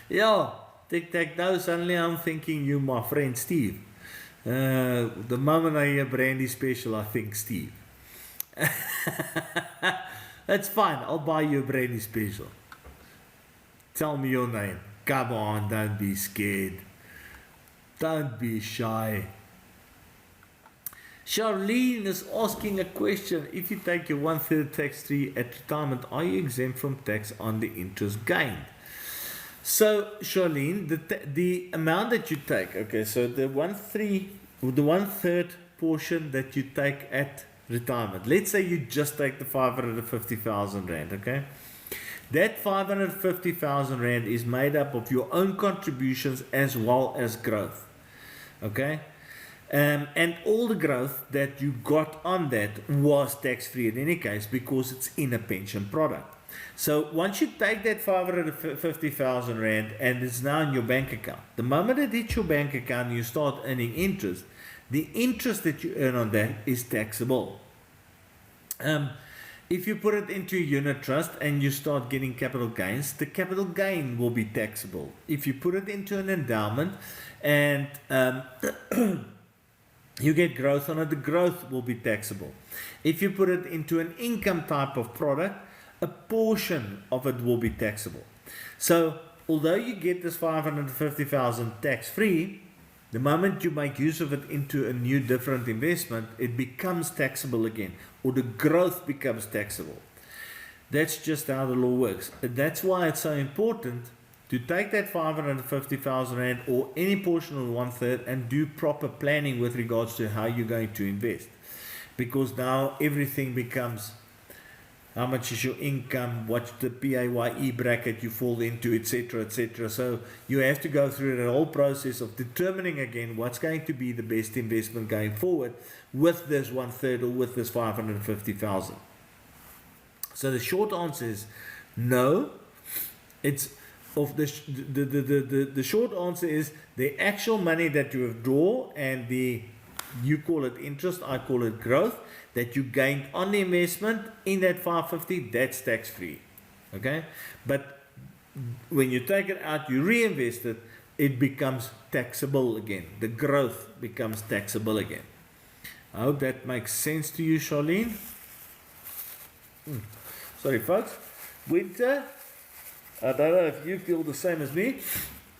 Yeah, tic-tac-toe, suddenly I'm thinking you my friend Steve. The moment I hear brandy special, I think Steve. That's fine, I'll buy you a brandy special. Tell me your name. Come on, don't be scared. Don't be shy. Charlene is asking a question. If you take your 1/3 tax-free at retirement, are you exempt from tax on the interest gained? So, Charlene, the amount that you take, okay, so the 1/3 portion that you take at retirement, let's say you just take the 550,000 Rand, okay? That 550,000 Rand is made up of your own contributions as well as growth, okay? And all the growth that you got on that was tax-free in any case because it's in a pension product. So once you take that 550,000 Rand and it's now in your bank account, the moment it hits your bank account and you start earning interest, the interest that you earn on that is taxable. If you put it into a unit trust and you start getting capital gains, the capital gain will be taxable. If you put it into an endowment and you get growth on it, the growth will be taxable. If you put it into an income type of product, a portion of it will be taxable. So although you get this 550,000 tax-free, the moment you make use of it into a new different investment, it becomes taxable again, or the growth becomes taxable. That's just how the law works. And that's why it's so important to take that 550,000 Rand or any portion of the 1/3 and do proper planning with regards to how you're going to invest. Because now everything becomes how much is your income, what's the PAYE bracket you fall into, etc., etc. So you have to go through the whole process of determining again what's going to be the best investment going forward with this 1/3 or with this 550,000. So the short answer is no. It's of the short answer is the actual money that you withdraw and you call it interest, I call it growth, that you gained on the investment in that 550, that's tax free. Okay? But when you take it out, you reinvest it, it becomes taxable again. The growth becomes taxable again. I hope that makes sense to you, Charlene. Sorry, folks. Winter, I don't know if you feel the same as me,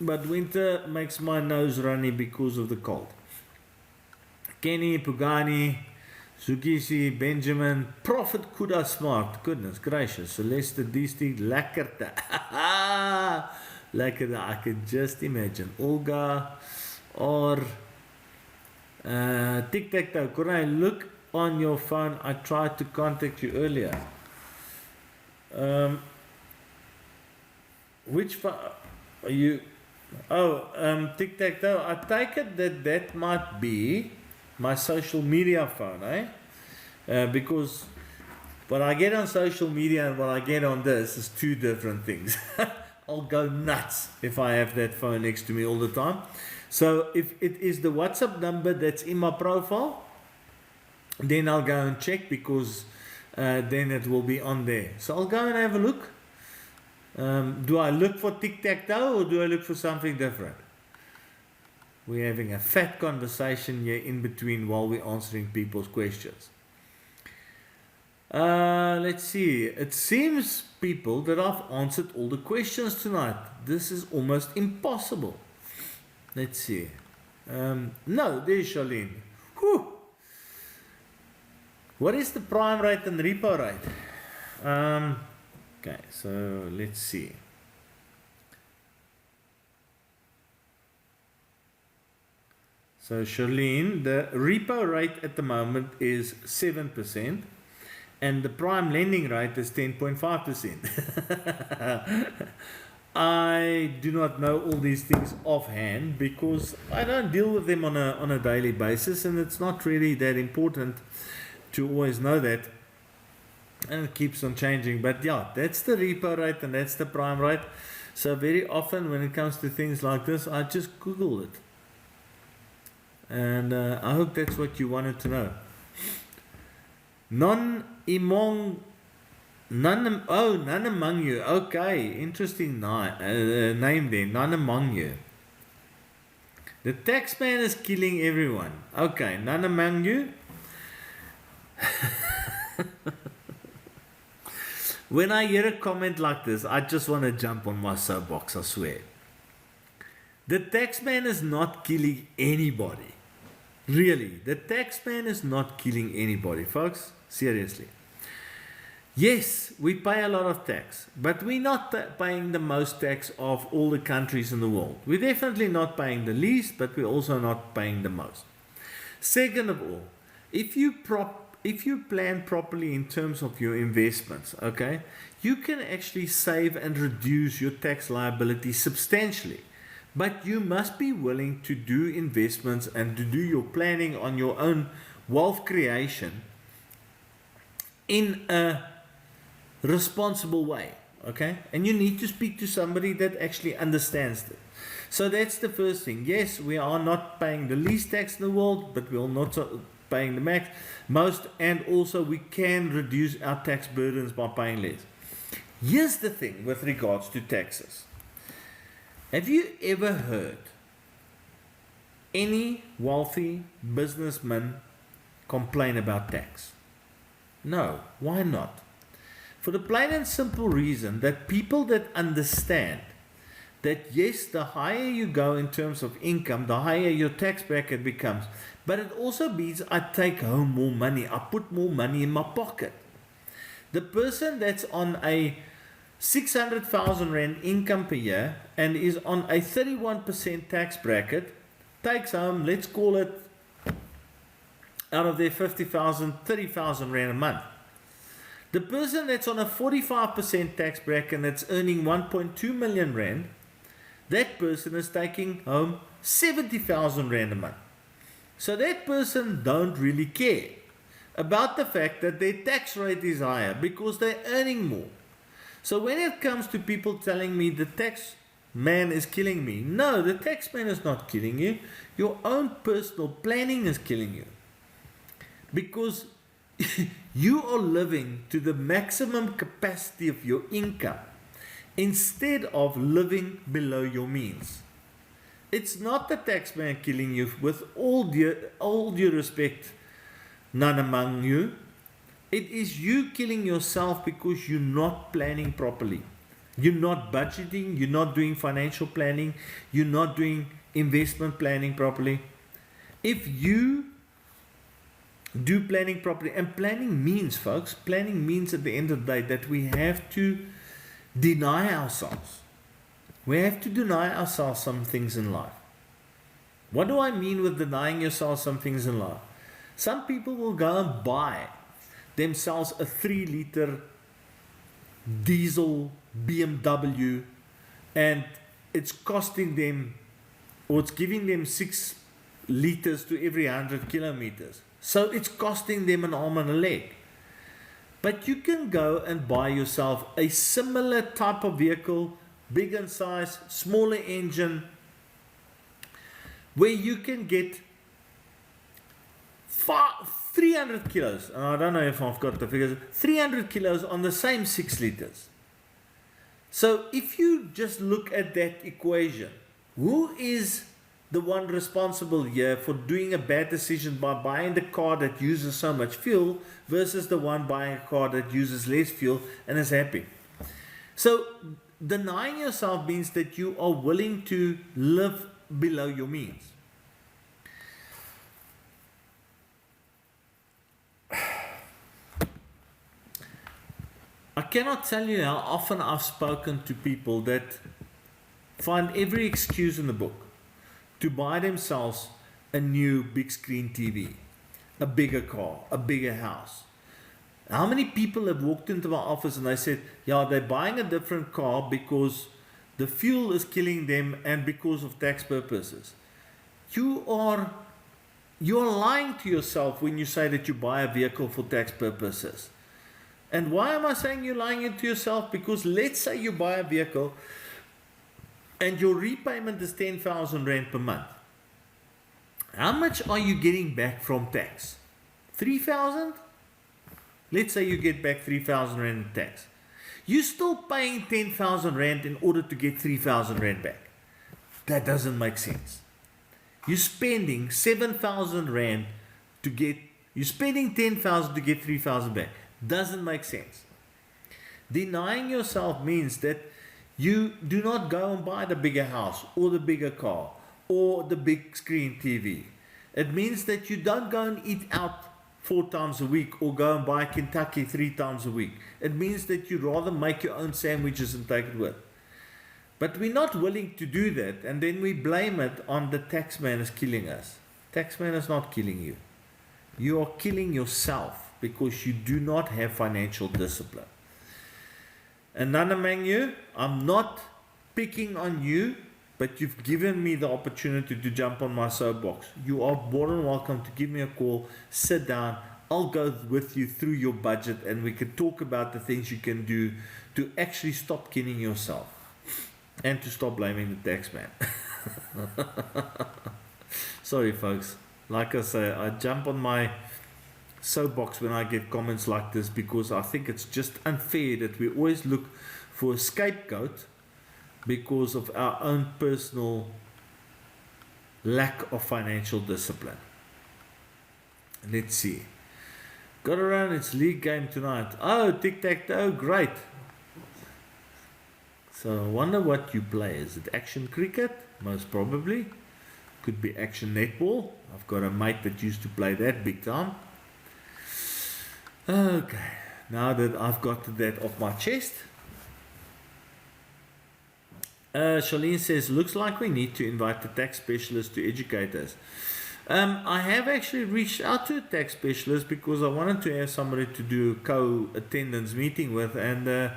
but winter makes my nose runny because of the cold. Kenny, Pugani, Sukisi, Benjamin, Prophet Kuda Smart, goodness gracious, Celeste Disti, Lekkerte, Lekkerte, I can just imagine, Olga, or Tic Tac Toe, could I look on your phone? I tried to contact you earlier. Which phone are you? Oh, Tic Tac Toe, I take it that might be my social media phone, because what I get on social media and what I get on this is two different things. I'll go nuts if I have that phone next to me all the time. So if it is the WhatsApp number that's in my profile, then I'll go and check because then it will be on there. So I'll go and have a look. Do I look for Tic Tac Toe or do I look for something different? We're having a fat conversation here in between while we're answering people's questions. Let's see. It seems, people, that I've answered all the questions tonight. This is almost impossible. Let's see. No, there's Charlene. Whew. What is the prime rate and repo rate? Okay, so let's see. So Charlene, the repo rate at the moment is 7% and the prime lending rate is 10.5%. I do not know all these things offhand because I don't deal with them on a daily basis, and it's not really that important to always know that, and it keeps on changing. But yeah, that's the repo rate and that's the prime rate. So very often when it comes to things like this, I just Google it. And I hope that's what you wanted to know. None among you. Okay, interesting name there. None among you. The tax man is killing everyone. Okay, none among you. When I hear a comment like this, I just want to jump on my soapbox, I swear. The tax man is not killing anybody. Really, the tax man is not killing anybody, folks. Seriously. Yes, we pay a lot of tax, but we're not paying the most tax of all the countries in the world. We're definitely not paying the least, but we're also not paying the most. Second of all, if you plan properly in terms of your investments, okay, you can actually save and reduce your tax liability substantially. But you must be willing to do investments and to do your planning on your own wealth creation in a responsible way, okay? And you need to speak to somebody that actually understands it. So that's the first thing. Yes, we are not paying the least tax in the world, but we're not paying the most, and also we can reduce our tax burdens by paying less. Here's the thing with regards to taxes. Have you ever heard any wealthy businessman complain about tax? No. Why not? For the plain and simple reason that people that understand that yes, the higher you go in terms of income, the higher your tax bracket becomes. But it also means I take home more money. I put more money in my pocket. The person that's on a 600,000 Rand income per year and is on a 31% tax bracket takes home, let's call it, out of their 50,000, 30,000 Rand a month. The person that's on a 45% tax bracket and that's earning 1.2 million Rand, that person is taking home 70,000 Rand a month. So that person don't really care about the fact that their tax rate is higher because they're earning more. So when it comes to people telling me the tax man is killing me, no, the tax man is not killing you. Your own personal planning is killing you. Because you are living to the maximum capacity of your income instead of living below your means. It's not the tax man killing you, with all due respect, none among you. It is you killing yourself because you're not planning properly. You're not budgeting, you're not doing financial planning, you're not doing investment planning properly. If you do planning properly, and planning means, folks, planning means at the end of the day that we have to deny ourselves. We have to deny ourselves some things in life. What do I mean with denying yourself some things in life? Some people will go and buy themselves a 3-liter diesel BMW and it's costing them, or it's giving them 6 liters to every 100 kilometers. So it's costing them an arm and a leg. But you can go and buy yourself a similar type of vehicle, big in size, smaller engine, where you can get 300 kilos, and I don't know if I've got the figures, 300 kilos on the same 6 liters. So if you just look at that equation, who is the one responsible here for doing a bad decision by buying the car that uses so much fuel versus the one buying a car that uses less fuel and is happy? So denying yourself means that you are willing to live below your means. I cannot tell you how often I've spoken to people that find every excuse in the book to buy themselves a new big screen TV, a bigger car, a bigger house. How many people have walked into my office and they said, yeah, they're buying a different car because the fuel is killing them and because of tax purposes. You are lying to yourself when you say that you buy a vehicle for tax purposes. And why am I saying you're lying to yourself? Because let's say you buy a vehicle and your repayment is 10,000 Rand per month. How much are you getting back from tax? 3,000? Let's say you get back 3,000 Rand in tax. You're still paying 10,000 Rand in order to get 3,000 Rand back. That doesn't make sense. You're spending 7,000 Rand to get, you're spending 10,000 to get 3,000 back. Doesn't make sense. Denying yourself means that you do not go and buy the bigger house or the bigger car or the big screen TV. It means that you don't go and eat out 4 times a week or go and buy Kentucky 3 times a week. It means that you rather make your own sandwiches and take it with. But we're not willing to do that, and then we blame it on the taxman is killing us. Taxman is not killing you. You are killing yourself because you do not have financial discipline. And none among you, I'm not picking on you, but you've given me the opportunity to jump on my soapbox. You are more than welcome to give me a call, sit down, I'll go with you through your budget and we can talk about the things you can do to actually stop killing yourself and to stop blaming the tax man. Sorry folks, like I say, I jump on my soapbox when I get comments like this because I think it's just unfair that we always look for a scapegoat because of our own personal lack of financial discipline. Let's see. Got around its league game tonight. Oh, tic-tac-toe, great. So I wonder what you play. Is it action cricket? Most probably. Could be action netball. I've got a mate that used to play that big time. Okay, now that I've got that off my chest. Charlene says, looks like we need to invite the tax specialist to educate us. I have actually reached out to a tax specialist because I wanted to have somebody to do a co-attendance meeting with, and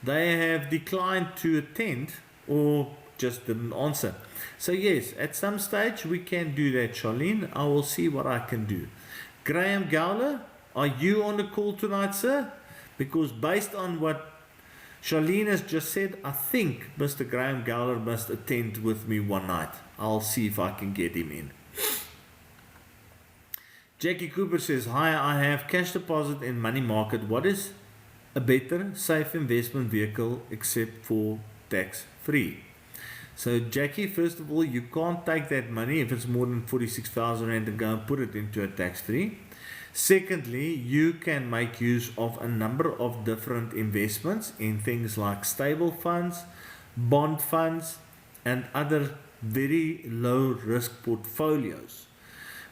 they have declined to attend or just didn't answer. So yes, at some stage we can do that, Charlene. I will see what I can do. Graham Gowler, are you on the call tonight, sir? Because based on what Charlene has just said, I think Mr. Graham Gowler must attend with me one night. I'll see if I can get him in. Jackie Cooper says, hi, I have cash deposit in money market. What is a better safe investment vehicle except for tax free? So Jackie, first of all, you can't take that money if it's more than 46,000 Rand and go and put it into a tax free. Secondly, you can make use of a number of different investments in things like stable funds, bond funds, and other very low risk portfolios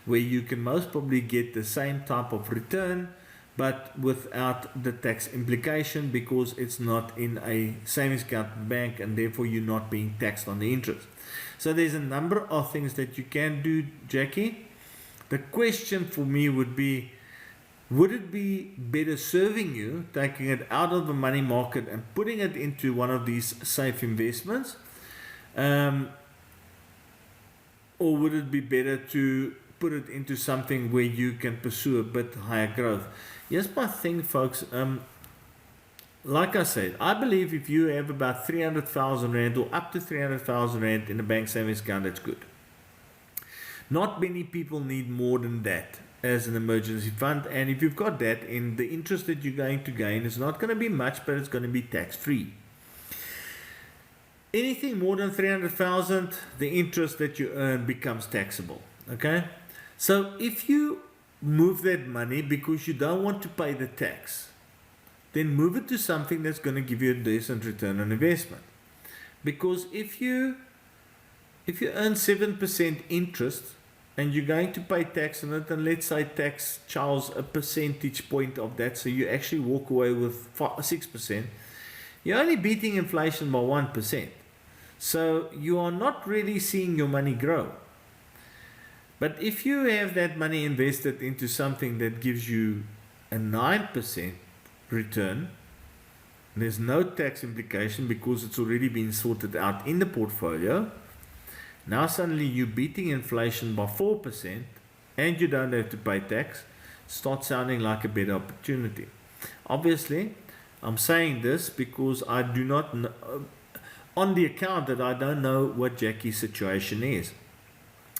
where you can most probably get the same type of return but without the tax implication because it's not in a savings account bank and therefore you're not being taxed on the interest. So there's a number of things that you can do, Jackie. The question for me would be, would it be better serving you taking it out of the money market and putting it into one of these safe investments? Or would it be better to put it into something where you can pursue a bit higher growth? Here's my thing, folks. Like I said, I believe if you have about 300,000 Rand or up to 300,000 Rand in a bank savings account, that's good. Not many people need more than that as an emergency fund, and if you've got that, in the interest that you're going to gain is not going to be much, but it's going to be tax free. Anything more than 300,000, the interest that you earn becomes taxable. Okay, so if you move that money because you don't want to pay the tax, then move it to something that's going to give you a decent return on investment. Because if you earn 7% interest and you're going to pay tax on it, and let's say tax charges a percentage point of that, so you actually walk away with 6%, you're only beating inflation by 1%. So you are not really seeing your money grow. But if you have that money invested into something that gives you a 9% return, there's no tax implication because it's already been sorted out in the portfolio. Now suddenly you're beating inflation by 4% and you don't have to pay tax. Start sounding like a better opportunity. Obviously, I'm saying this because I do not know, on the account that I don't know what Jackie's situation is.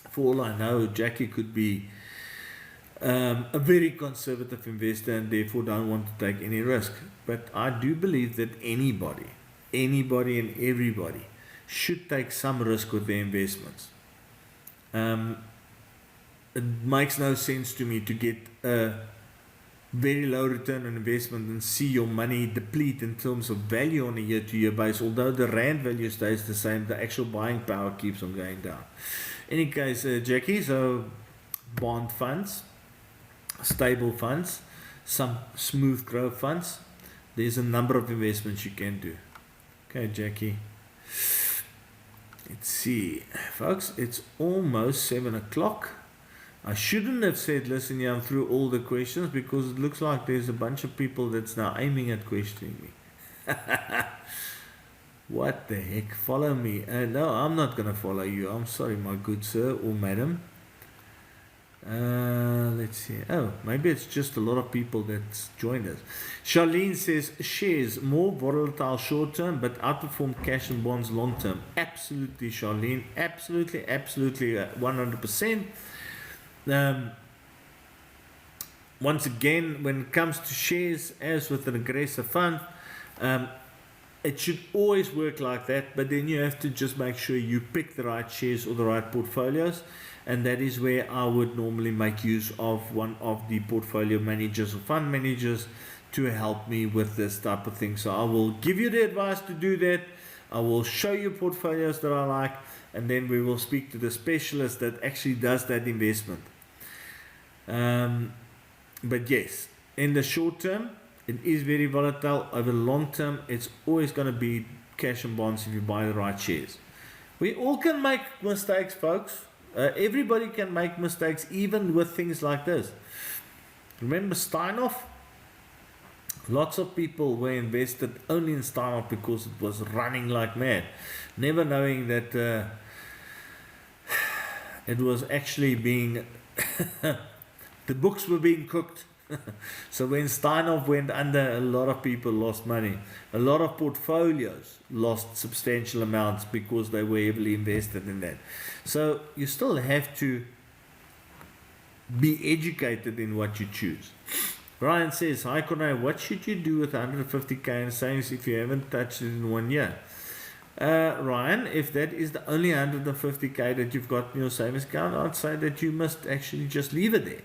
For all I know, Jackie could be a very conservative investor and therefore don't want to take any risk. But I do believe that anybody and everybody should take some risk with their investments. It makes no sense to me to get a very low return on investment and see your money deplete in terms of value on a year-to-year basis. Although the rand value stays the same, the actual buying power keeps on going down. In any case, Jackie, so bond funds, stable funds, some smooth growth funds. There's a number of investments you can do. Okay, Jackie. Let's see, folks, it's almost 7 o'clock. I shouldn't have said, listen, yeah, I'm through all the questions, because it looks like there's a bunch of people that's now aiming at questioning me. What the heck? Follow me. No, I'm not going to follow you. I'm sorry, my good sir or madam. Let's see. Oh, maybe it's just a lot of people that's joined us. Charlene says, shares more volatile short term, but outperform cash and bonds long term. Absolutely, Charlene. Absolutely, 100%. Once again, when it comes to shares, as with an aggressive fund, it should always work like that, but then you have to just make sure you pick the right shares or the right portfolios, and that is where I would normally make use of one of the portfolio managers or fund managers to help me with this type of thing. So I will give you the advice to do that. I will show you portfolios that I like, and then we will speak to the specialist that actually does that investment. But yes, in the short term, it is very volatile. Over the long term, it's always going to be cash and bonds if you buy the right shares. We all can make mistakes, folks. Everybody can make mistakes, even with things like this. Remember Steinhoff? Lots of people were invested only in Steinhoff because it was running like mad, never knowing that it was actually being the books were being cooked. So when Steinhoff went under, a lot of people lost money. A lot of portfolios lost substantial amounts because they were heavily invested in that. So you still have to be educated in what you choose. Ryan says, hi Corné, what should you do with 150k in savings if you haven't touched it in 1 year? Ryan, if that is the only 150k that you've got in your savings account, I'd say that you must actually just leave it there,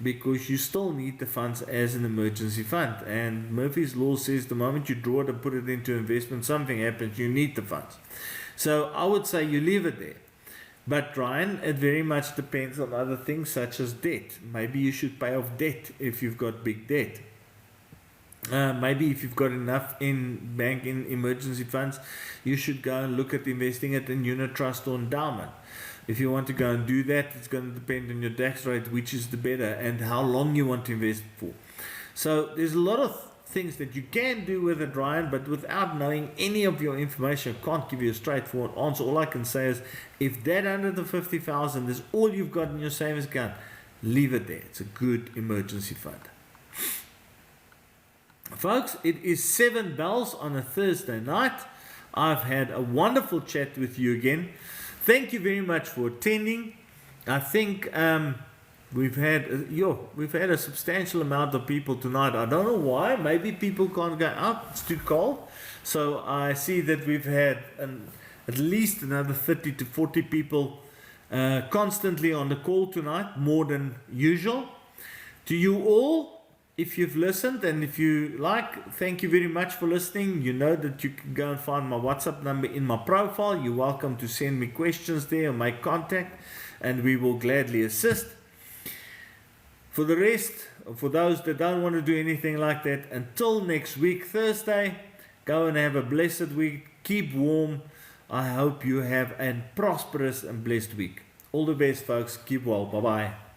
because you still need the funds as an emergency fund. And Murphy's Law says the moment you draw it and put it into investment, something happens, you need the funds. So I would say you leave it there. But Ryan, it very much depends on other things such as debt. Maybe you should pay off debt if you've got big debt. Maybe if you've got enough in bank in emergency funds, you should go and look at investing it in unit trust or endowment. If you want to go and do that, it's going to depend on your tax rate, which is the better, and how long you want to invest for. So there's a lot of things that you can do with it, Ryan, but without knowing any of your information, I can't give you a straightforward answer. All I can say is, if that 150,000 is all you've got in your savings account, leave it there. It's a good emergency fund. Folks, it is 7 bells on a Thursday night. I've had a wonderful chat with you again. Thank you very much for attending. I think we've had a substantial amount of people tonight. I don't know why. Maybe people can't go out. It's too cold. So I see that we've had at least another 30 to 40 people constantly on the call tonight, more than usual. To you all, if you've listened and if you like, thank you very much for listening. You know that you can go and find my WhatsApp number in my profile. You're welcome to send me questions there or make contact, and we will gladly assist. For the rest, for those that don't want to do anything like that, until next week, Thursday, go and have a blessed week. Keep warm. I hope you have a prosperous and blessed week. All the best, folks. Keep well. Bye-bye.